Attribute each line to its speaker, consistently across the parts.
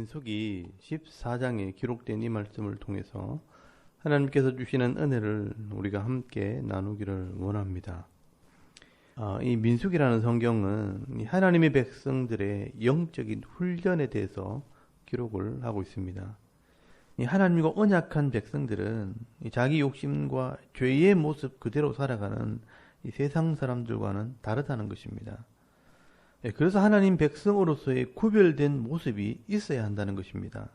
Speaker 1: 민수기 14장에 기록된 이 말씀을 통해서 하나님께서 주시는 은혜를 우리가 함께 나누기를 원합니다. 이 민수기라는 성경은 하나님의 백성들의 영적인 훈련에 대해서 기록을 하고 있습니다. 이 하나님과 언약한 백성들은 자기 욕심과 죄의 모습 그대로 살아가는 이 세상 사람들과는 다르다는 것입니다. 그래서 하나님 백성으로서의 구별된 모습이 있어야 한다는 것입니다.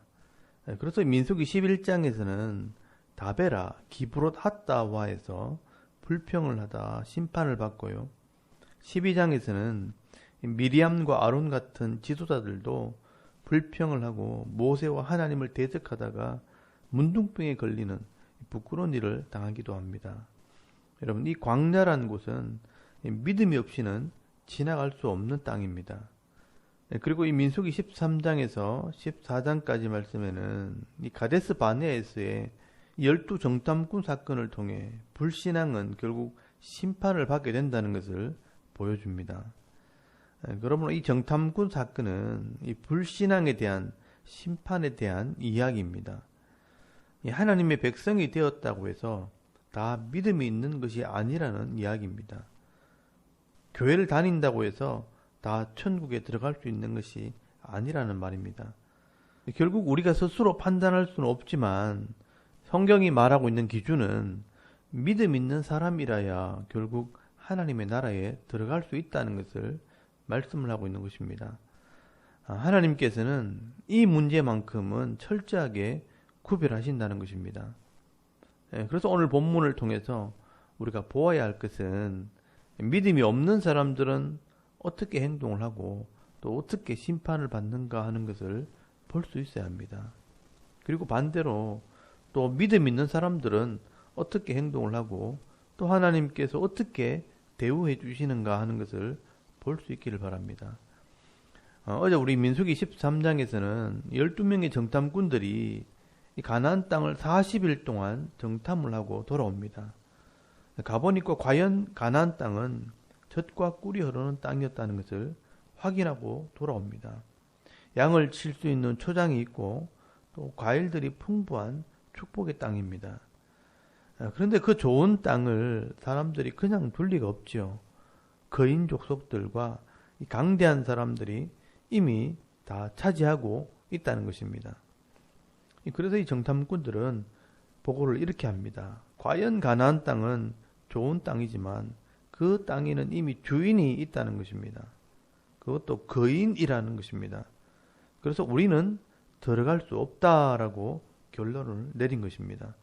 Speaker 1: 그래서 민수기 11장에서는 다베라, 기브롯 핫다와에서 불평을 하다 심판을 받고요. 12장에서는 미리암과 아론 같은 지도자들도 불평을 하고 모세와 하나님을 대적하다가 문둥병에 걸리는 부끄러운 일을 당하기도 합니다. 여러분, 이 광야라는 곳은 믿음이 없이는 지나갈 수 없는 땅입니다. 그리고 이 민수기 13장에서 14장까지 말씀에는 이 가데스 바네아에서의 12정탐꾼 사건을 통해 불신앙은 결국 심판을 받게 된다는 것을 보여줍니다. 그러므로 이 정탐꾼 사건은 이 불신앙에 대한 심판에 대한 이야기입니다. 하나님의 백성이 되었다고 해서 다 믿음이 있는 것이 아니라는 이야기입니다. 교회를 다닌다고 해서 다 천국에 들어갈 수 있는 것이 아니라는 말입니다. 결국 우리가 스스로 판단할 수는 없지만 성경이 말하고 있는 기준은 믿음 있는 사람이라야 결국 하나님의 나라에 들어갈 수 있다는 것을 말씀을 하고 있는 것입니다. 하나님께서는 이 문제만큼은 철저하게 구별하신다는 것입니다. 그래서 오늘 본문을 통해서 우리가 보아야 할 것은 믿음이 없는 사람들은 어떻게 행동을 하고 또 어떻게 심판을 받는가 하는 것을 볼 수 있어야 합니다. 그리고 반대로 또 믿음 있는 사람들은 어떻게 행동을 하고 또 하나님께서 어떻게 대우해 주시는가 하는 것을 볼 수 있기를 바랍니다. 어제 우리 민수기 13장에서는 12명의 정탐꾼들이 가나안 땅을 40일 동안 정탐을 하고 돌아옵니다. 가보니까 과연 가나안 땅은 젖과 꿀이 흐르는 땅이었다는 것을 확인하고 돌아옵니다. 양을 칠 수 있는 초장이 있고 또 과일들이 풍부한 축복의 땅입니다. 그런데 그 좋은 땅을 사람들이 그냥 둘 리가 없죠. 거인 족속들과 강대한 사람들이 이미 다 차지하고 있다는 것입니다. 그래서 이 정탐꾼들은 보고를 이렇게 합니다. 과연 가나안 땅은 좋은 땅이지만 그 땅에는 이미 주인이 있다는 것입니다. 그것도 거인이라는 것입니다. 그래서 우리는 들어갈 수 없다라고 결론을 내린 것입니다.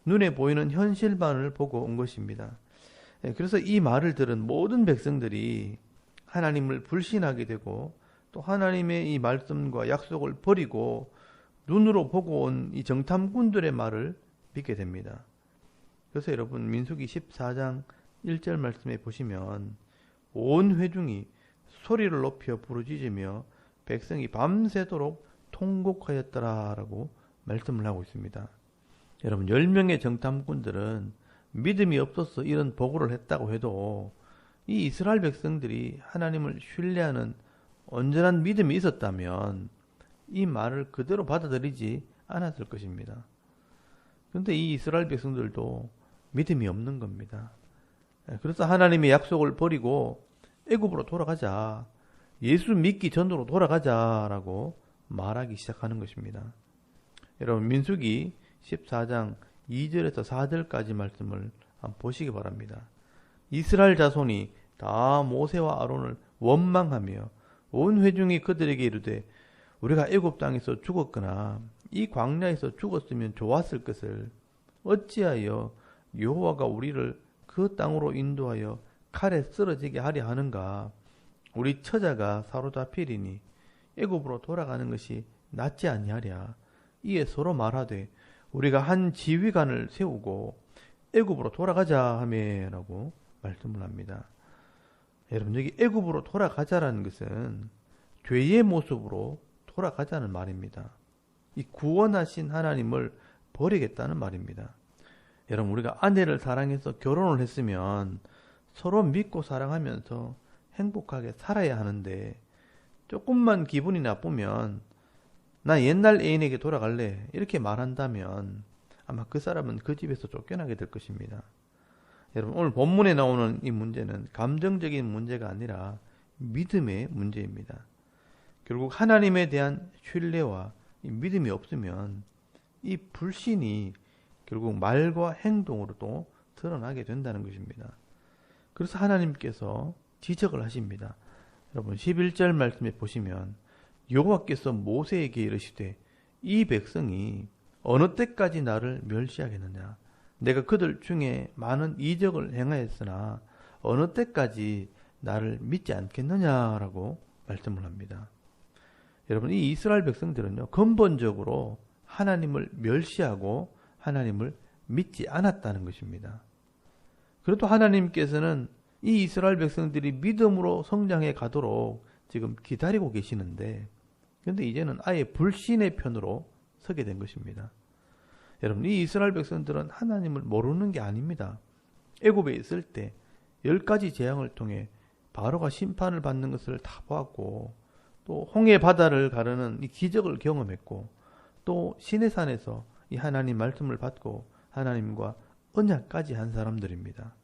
Speaker 1: 눈에 보이는 현실만을 보고 온 것입니다. 그래서 이 말을 들은 모든 백성들이 하나님을 불신하게 되고 또 하나님의 이 말씀과 약속을 버리고 눈으로 보고 온 이 정탐꾼들의 말을 믿게 됩니다. 그래서 여러분 민수기 14장 1절 말씀에 보시면 온 회중이 소리를 높여 부르짖으며 백성이 밤새도록 통곡하였더라라고 말씀을 하고 있습니다. 여러분 10명의 정탐꾼들은 믿음이 없어서 이런 보고를 했다고 해도 이 이스라엘 백성들이 하나님을 신뢰하는 온전한 믿음이 있었다면 이 말을 그대로 받아들이지 않았을 것입니다. 그런데 이 이스라엘 백성들도 믿음이 없는 겁니다. 그래서 하나님의 약속을 버리고 애굽으로 돌아가자, 예수 믿기 전으로 돌아가자라고 말하기 시작하는 것입니다. 여러분 민수기 14장 2절에서 4절까지 말씀을 한번 보시기 바랍니다. 이스라엘 자손이 다 모세와 아론을 원망하며 온 회중이 그들에게 이르되 우리가 애굽 땅에서 죽었거나 이 광야에서 죽었으면 좋았을 것을 어찌하여 여호와가 우리를 그 땅으로 인도하여 칼에 쓰러지게 하려 하는가? 우리 처자가 사로잡히리니 애굽으로 돌아가는 것이 낫지 아니하랴. 이에 서로 말하되 우리가 한 지휘관을 세우고 애굽으로 돌아가자 하매라고 말씀을 합니다. 여러분 여기 애굽으로 돌아가자라는 것은 죄의 모습으로 돌아가자는 말입니다. 이 구원하신 하나님을 버리겠다는 말입니다. 여러분 우리가 아내를 사랑해서 결혼을 했으면 서로 믿고 사랑하면서 행복하게 살아야 하는데 조금만 기분이 나쁘면 나 옛날 애인에게 돌아갈래. 이렇게 말한다면 아마 그 사람은 그 집에서 쫓겨나게 될 것입니다. 여러분, 오늘 본문에 나오는 이 문제는 감정적인 문제가 아니라 믿음의 문제입니다. 결국 하나님에 대한 신뢰와 이 믿음이 없으면 이 불신이 결국 말과 행동으로도 드러나게 된다는 것입니다. 그래서 하나님께서 지적을 하십니다. 여러분 11절 말씀에 보시면 여호와께서 모세에게 이르시되 이 백성이 어느 때까지 나를 멸시하겠느냐. 내가 그들 중에 많은 이적을 행하였으나 어느 때까지 나를 믿지 않겠느냐라고 말씀을 합니다. 여러분 이 이스라엘 백성들은요 근본적으로 하나님을 멸시하고 하나님을 믿지 않았다는 것입니다. 그래도 하나님께서는 이 이스라엘 백성들이 믿음으로 성장해 가도록 지금 기다리고 계시는데 그런데 이제는 아예 불신의 편으로 서게 된 것입니다. 여러분 이 이스라엘 백성들은 하나님을 모르는 게 아닙니다. 애굽에 있을 때 10가지 재앙을 통해 바로가 심판을 받는 것을 다 보았고 또 홍해 바다를 가르는 이 기적을 경험했고 또 시내산에서 이 하나님 말씀을 받고 하나님과 언약까지 한 사람들입니다.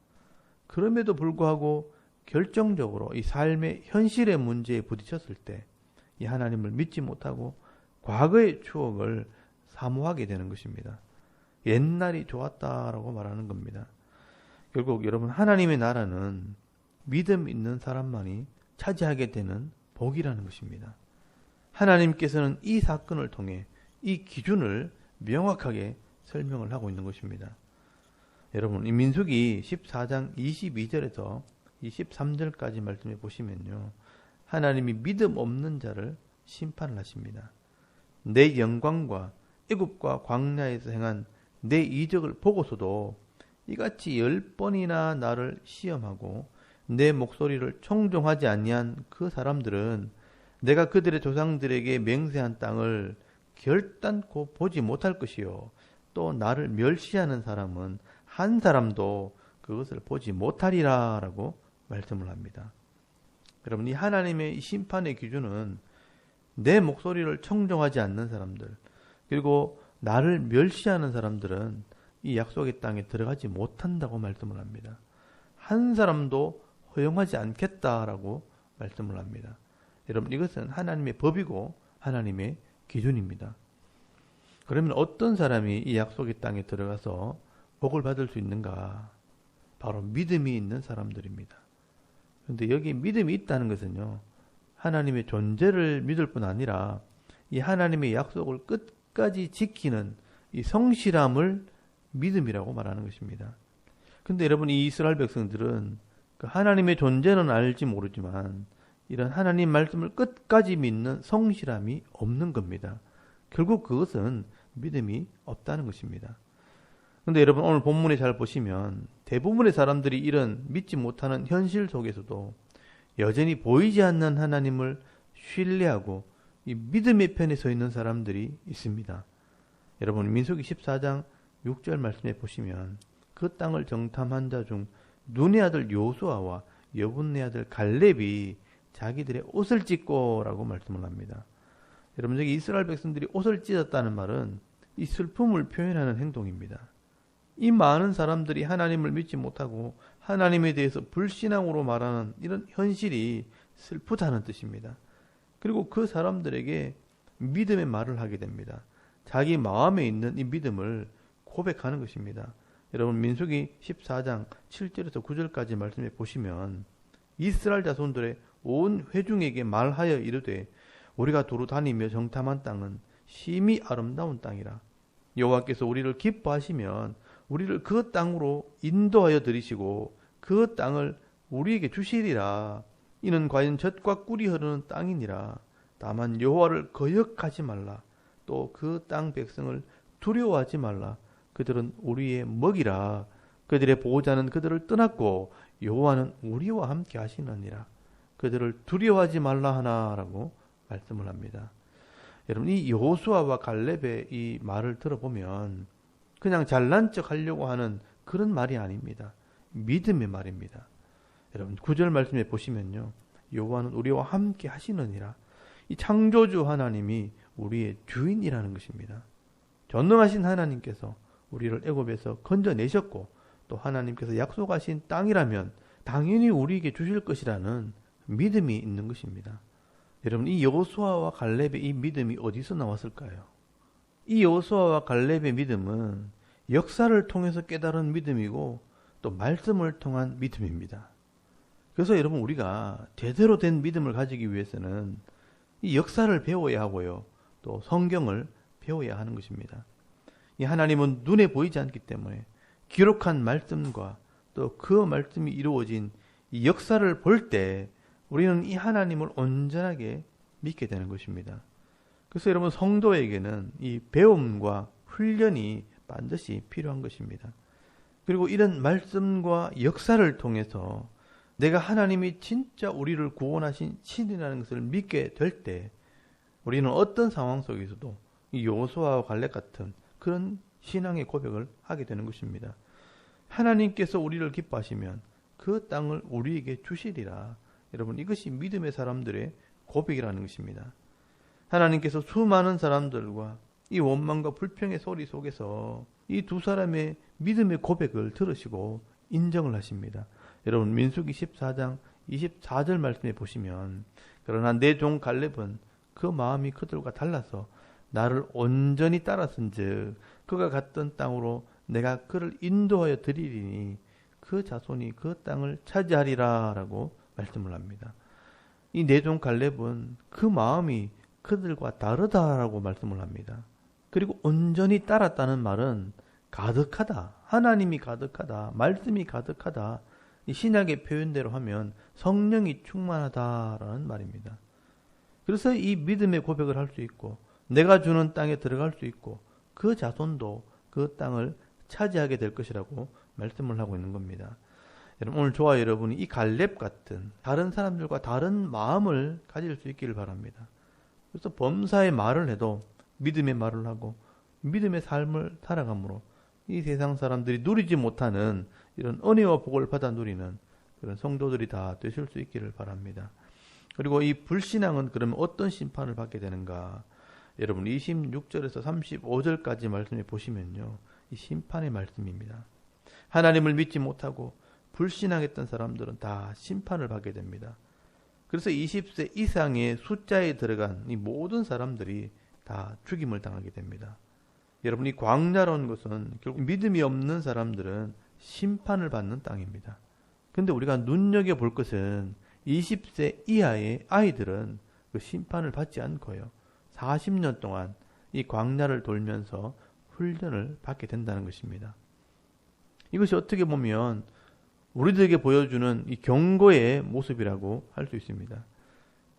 Speaker 1: 그럼에도 불구하고 결정적으로 이 삶의 현실의 문제에 부딪혔을 때 이 하나님을 믿지 못하고 과거의 추억을 사모하게 되는 것입니다. 옛날이 좋았다라고 말하는 겁니다. 결국 여러분 하나님의 나라는 믿음 있는 사람만이 차지하게 되는 복이라는 것입니다. 하나님께서는 이 사건을 통해 이 기준을 명확하게 설명을 하고 있는 것입니다. 여러분 이 민수기 14장 22절에서 23절까지 말씀해 보시면요. 하나님이 믿음 없는 자를 심판을 하십니다. 내 영광과 애굽과 광야에서 행한 내 이적을 보고서도 이같이 10번이나 나를 시험하고 내 목소리를 청종하지 아니한 그 사람들은 내가 그들의 조상들에게 맹세한 땅을 결단코 보지 못할 것이요 또 나를 멸시하는 사람은 한 사람도 그것을 보지 못하리라 라고 말씀을 합니다. 여러분 이 하나님의 심판의 기준은 내 목소리를 청종하지 않는 사람들 그리고 나를 멸시하는 사람들은 이 약속의 땅에 들어가지 못한다고 말씀을 합니다. 한 사람도 허용하지 않겠다라고 말씀을 합니다. 여러분 이것은 하나님의 법이고 하나님의 기준입니다. 그러면 어떤 사람이 이 약속의 땅에 들어가서 복을 받을 수 있는가? 바로 믿음이 있는 사람들입니다. 그런데 여기 믿음이 있다는 것은요. 하나님의 존재를 믿을 뿐 아니라 이 하나님의 약속을 끝까지 지키는 이 성실함을 믿음이라고 말하는 것입니다. 그런데 여러분 이 이스라엘 백성들은 그 하나님의 존재는 알지 모르지만 이런 하나님 말씀을 끝까지 믿는 성실함이 없는 겁니다. 결국 그것은 믿음이 없다는 것입니다. 그런데 여러분 오늘 본문에 잘 보시면 대부분의 사람들이 이런 믿지 못하는 현실 속에서도 여전히 보이지 않는 하나님을 신뢰하고 이 믿음의 편에 서 있는 사람들이 있습니다. 여러분 민수기 14장 6절 말씀에 보시면 그 땅을 정탐한 자 중 눈의 아들 요수아와 여분네 아들 갈렙이 자기들의 옷을 찢고라고 말씀을 합니다. 여러분 여기 이스라엘 백성들이 옷을 찢었다는 말은 이 슬픔을 표현하는 행동입니다. 이 많은 사람들이 하나님을 믿지 못하고 하나님에 대해서 불신앙으로 말하는 이런 현실이 슬프다는 뜻입니다. 그리고 그 사람들에게 믿음의 말을 하게 됩니다. 자기 마음에 있는 이 믿음을 고백하는 것입니다. 여러분 민수기 14장 7절에서 9절까지 말씀해 보시면 이스라엘 자손들의 온 회중에게 말하여 이르되 우리가 두루 다니며 정탐한 땅은 심히 아름다운 땅이라. 여호와께서 우리를 기뻐하시면 우리를 그 땅으로 인도하여 들이시고 그 땅을 우리에게 주시리라. 이는 과연 젖과 꿀이 흐르는 땅이니라. 다만 여호와를 거역하지 말라. 또 그 땅 백성을 두려워하지 말라. 그들은 우리의 먹이라. 그들의 보호자는 그들을 떠났고 여호와는 우리와 함께 하시느니라. 그들을 두려워하지 말라 하나라고 말씀을 합니다. 여러분 이 여호수아와 갈렙의 이 말을 들어보면 그냥 잘난 척 하려고 하는 그런 말이 아닙니다. 믿음의 말입니다. 여러분 9절 말씀에 보시면요. 여호와는 우리와 함께 하시느니라. 이 창조주 하나님이 우리의 주인이라는 것입니다. 전능하신 하나님께서 우리를 애굽에서 건져내셨고 또 하나님께서 약속하신 땅이라면 당연히 우리에게 주실 것이라는 믿음이 있는 것입니다. 여러분, 이 여호수아와 갈렙의 이 믿음이 어디서 나왔을까요? 이 여호수아와 갈렙의 믿음은 역사를 통해서 깨달은 믿음이고 또 말씀을 통한 믿음입니다. 그래서 여러분, 우리가 제대로 된 믿음을 가지기 위해서는 이 역사를 배워야 하고요. 또 성경을 배워야 하는 것입니다. 이 하나님은 눈에 보이지 않기 때문에 기록한 말씀과 또 그 말씀이 이루어진 이 역사를 볼 때 우리는 이 하나님을 온전하게 믿게 되는 것입니다. 그래서 여러분, 성도에게는 이 배움과 훈련이 반드시 필요한 것입니다. 그리고 이런 말씀과 역사를 통해서 내가 하나님이 진짜 우리를 구원하신 신이라는 것을 믿게 될 때 우리는 어떤 상황 속에서도 이 여호수아와 갈렙 같은 그런 신앙의 고백을 하게 되는 것입니다. 하나님께서 우리를 기뻐하시면 그 땅을 우리에게 주시리라. 여러분, 이것이 믿음의 사람들의 고백이라는 것입니다. 하나님께서 수많은 사람들과 이 원망과 불평의 소리 속에서 이 두 사람의 믿음의 고백을 들으시고 인정을 하십니다. 여러분, 민수기 14장 24절 말씀에 보시면 그러나 내 종 갈렙은 그 마음이 그들과 달라서 나를 온전히 따랐은즉 그가 갔던 땅으로 내가 그를 인도하여 드리리니 그 자손이 그 땅을 차지하리라 라고 말씀을 합니다. 이 내 종 갈렙은 그 마음이 그들과 다르다라고 말씀을 합니다. 그리고 온전히 따랐다는 말은 가득하다, 하나님이 가득하다, 말씀이 가득하다, 이 신약의 표현대로 하면 성령이 충만하다라는 말입니다. 그래서 이 믿음의 고백을 할 수 있고 내가 주는 땅에 들어갈 수 있고 그 자손도 그 땅을 차지하게 될 것이라고 말씀을 하고 있는 겁니다. 여러분, 오늘 저와 여러분이 이 갈렙 같은 다른 사람들과 다른 마음을 가질 수 있기를 바랍니다. 그래서 범사의 말을 해도 믿음의 말을 하고 믿음의 삶을 살아감으로 이 세상 사람들이 누리지 못하는 이런 은혜와 복을 받아 누리는 그런 성도들이 다 되실 수 있기를 바랍니다. 그리고 이 불신앙은 그러면 어떤 심판을 받게 되는가? 여러분, 26절에서 35절까지 말씀해 보시면요, 이 심판의 말씀입니다. 하나님을 믿지 못하고 불신앙했던 사람들은 다 심판을 받게 됩니다. 그래서 20세 이상의 숫자에 들어간 이 모든 사람들이 다 죽임을 당하게 됩니다. 여러분, 이 광야라는 것은 결국 믿음이 없는 사람들은 심판을 받는 땅입니다. 근데 우리가 눈여겨볼 것은 20세 이하의 아이들은 그 심판을 받지 않고요, 40년 동안 이 광야를 돌면서 훈련을 받게 된다는 것입니다. 이것이 어떻게 보면 우리들에게 보여주는 이 경고의 모습이라고 할 수 있습니다.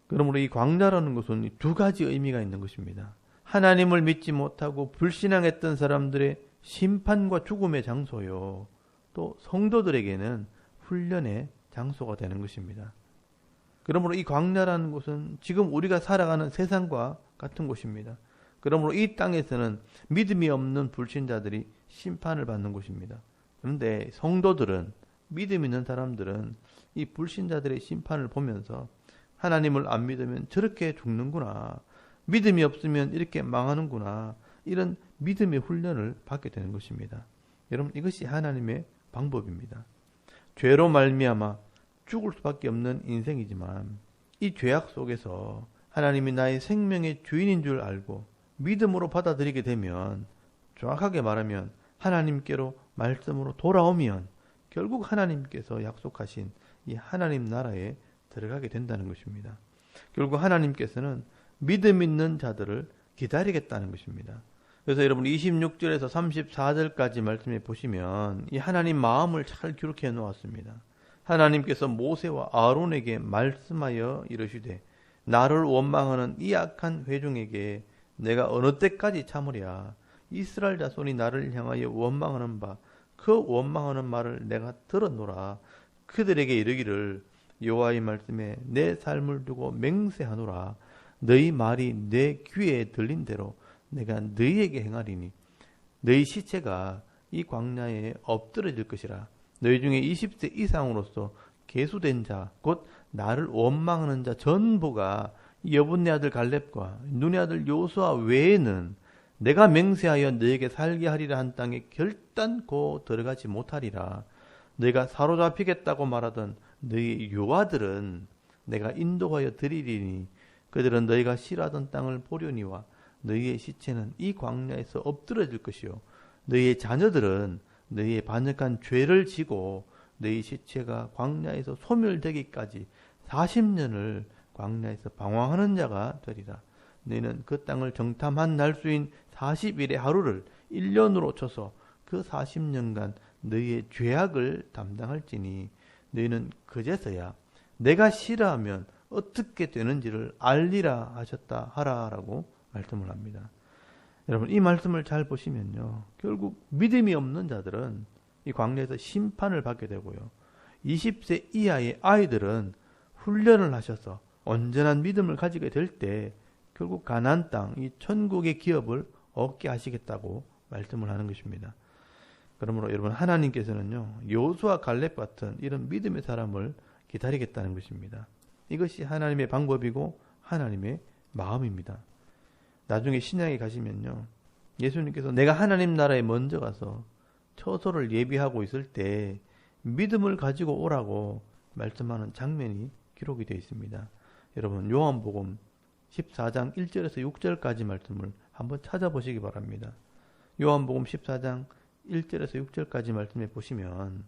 Speaker 1: 그러므로 이 광야라는 것은 두 가지 의미가 있는 것입니다. 하나님을 믿지 못하고 불신앙했던 사람들의 심판과 죽음의 장소요, 또 성도들에게는 훈련의 장소가 되는 것입니다. 그러므로 이 광야라는 곳은 지금 우리가 살아가는 세상과 같은 곳입니다. 그러므로 이 땅에서는 믿음이 없는 불신자들이 심판을 받는 곳입니다. 그런데 성도들은, 믿음 있는 사람들은 이 불신자들의 심판을 보면서 하나님을 안 믿으면 저렇게 죽는구나, 믿음이 없으면 이렇게 망하는구나, 이런 믿음의 훈련을 받게 되는 것입니다. 여러분, 이것이 하나님의 방법입니다. 죄로 말미암아 죽을 수밖에 없는 인생이지만 이 죄악 속에서 하나님이 나의 생명의 주인인 줄 알고 믿음으로 받아들이게 되면, 정확하게 말하면 하나님께로 말씀으로 돌아오면 결국 하나님께서 약속하신 이 하나님 나라에 들어가게 된다는 것입니다. 결국 하나님께서는 믿음 있는 자들을 기다리겠다는 것입니다. 그래서 여러분 26절에서 34절까지 말씀해 보시면 이 하나님 마음을 잘 기록해 놓았습니다. 하나님께서 모세와 아론에게 말씀하여 이르시되 나를 원망하는 이 악한 회중에게 내가 어느 때까지 참으랴. 이스라엘 자손이 나를 향하여 원망하는 바 그 원망하는 말을 내가 들었노라. 그들에게 이르기를 여호와의 말씀에 내 삶을 두고 맹세하노라. 너희 말이 내 귀에 들린 대로 내가 너희에게 행하리니 너희 시체가 이 광야에 엎드러질 것이라. 너희 중에 20세 이상으로서 계수된 자 곧 나를 원망하는 자 전부가 여분네 아들 갈렙과 눈의 아들 요수아 외에는 내가 맹세하여 너에게 살게 하리라 한 땅에 결단코 들어가지 못하리라. 너희가 사로잡히겠다고 말하던 너희 요아들은 내가 인도하여 드리리니 그들은 너희가 싫어하던 땅을 보려니와 너희의 시체는 이 광야에서 엎드러질 것이요 너희의 자녀들은 너희의 반역한 죄를 지고 너희 시체가 광야에서 소멸되기까지 40년을 광야에서 방황하는 자가 되리라. 너희는 그 땅을 정탐한 날수인 40일의 하루를 1년으로 쳐서 그 40년간 너희의 죄악을 담당할지니 너희는 그제서야 내가 싫어하면 어떻게 되는지를 알리라 하셨다 하라라고 말씀을 합니다. 여러분 이 말씀을 잘 보시면요. 결국 믿음이 없는 자들은 이 광야에서 심판을 받게 되고요. 20세 이하의 아이들은 훈련을 하셔서 온전한 믿음을 가지게 될 때 결국 가나안 땅, 이 천국의 기업을 얻게 하시겠다고 말씀을 하는 것입니다. 그러므로 여러분 하나님께서는요. 요수아 갈렙 같은 이런 믿음의 사람을 기다리겠다는 것입니다. 이것이 하나님의 방법이고 하나님의 마음입니다. 나중에 신약에 가시면요. 예수님께서 내가 하나님 나라에 먼저 가서 처소를 예비하고 있을 때 믿음을 가지고 오라고 말씀하는 장면이 기록이 되어 있습니다. 여러분 요한복음 14장 1절에서 6절까지 말씀을 한번 찾아보시기 바랍니다. 요한복음 14장 1절에서 6절까지 말씀해 보시면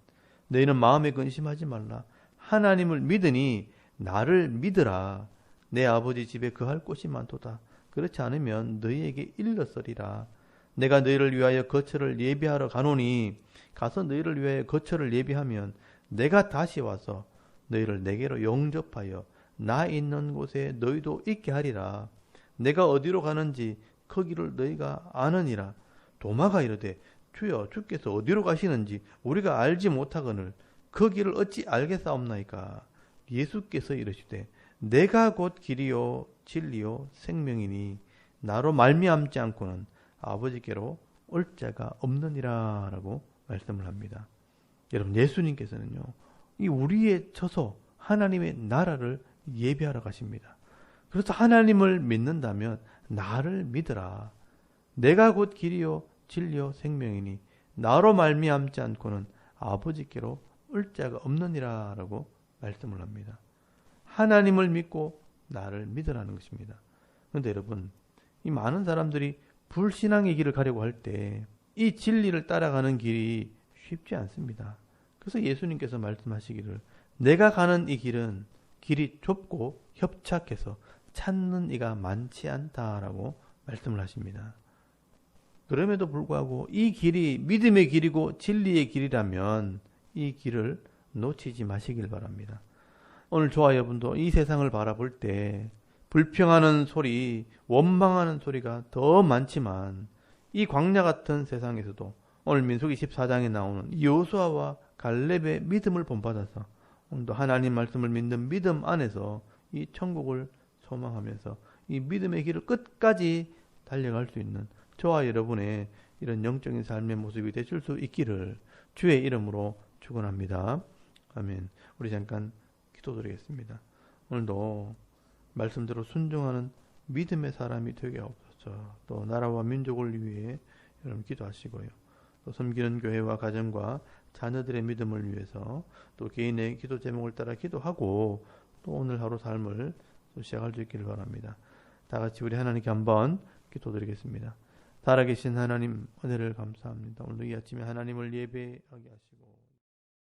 Speaker 1: 너희는 마음에 근심하지 말라. 하나님을 믿으니 나를 믿으라. 내 아버지 집에 거할 곳이 많도다. 그렇지 않으면 너희에게 일렀으리라. 내가 너희를 위하여 거처를 예비하러 가노니 가서 너희를 위하여 거처를 예비하면 내가 다시 와서 너희를 내게로 영접하여 나 있는 곳에 너희도 있게 하리라. 내가 어디로 가는지 거기를 너희가 아느니라. 도마가 이르되 주여 주께서 어디로 가시는지 우리가 알지 못하거늘 그 길을 어찌 알겠사옵나이까. 예수께서 이르시되 내가 곧 길이요 진리요 생명이니 나로 말미암지 않고는 아버지께로 올 자가 없느니라 라고 말씀을 합니다. 여러분 예수님께서는요. 이 우리의 처소 하나님의 나라를 예비하러 가십니다. 그래서 하나님을 믿는다면 나를 믿으라. 내가 곧 길이요 진리요 생명이니 나로 말미암지 않고는 아버지께로 올 자가 없느니라 라고 말씀을 합니다. 하나님을 믿고 나를 믿으라는 것입니다. 그런데 여러분 이 많은 사람들이 불신앙의 길을 가려고 할 때 이 진리를 따라가는 길이 쉽지 않습니다. 그래서 예수님께서 말씀하시기를 내가 가는 이 길은 길이 좁고 협착해서 찾는 이가 많지 않다라고 말씀을 하십니다. 그럼에도 불구하고 이 길이 믿음의 길이고 진리의 길이라면 이 길을 놓치지 마시길 바랍니다. 오늘 저와 여러분도 이 세상을 바라볼 때 불평하는 소리, 원망하는 소리가 더 많지만 이 광야 같은 세상에서도 오늘 민수기 14장에 나오는 여호수아와 갈렙의 믿음을 본받아서 오늘도 하나님 말씀을 믿는 믿음 안에서 이 천국을 소망하면서 이 믿음의 길을 끝까지 달려갈 수 있는 저와 여러분의 이런 영적인 삶의 모습이 되실 수 있기를 주의 이름으로 축원합니다. 아멘. 우리 잠깐 기도드리겠습니다. 오늘도 말씀대로 순종하는 믿음의 사람이 되게 하옵소서. 또 나라와 민족을 위해 여러분 기도하시고요. 또 섬기는 교회와 가정과 자녀들의 믿음을 위해서 또 개인의 기도 제목을 따라 기도하고 또 오늘 하루 삶을 또 시작할 수 있기를 바랍니다. 다 같이 우리 하나님께 한번 기도드리겠습니다. 살아계신 하나님 은혜를 감사합니다. 오늘 이 아침에 하나님을 예배하게 하시고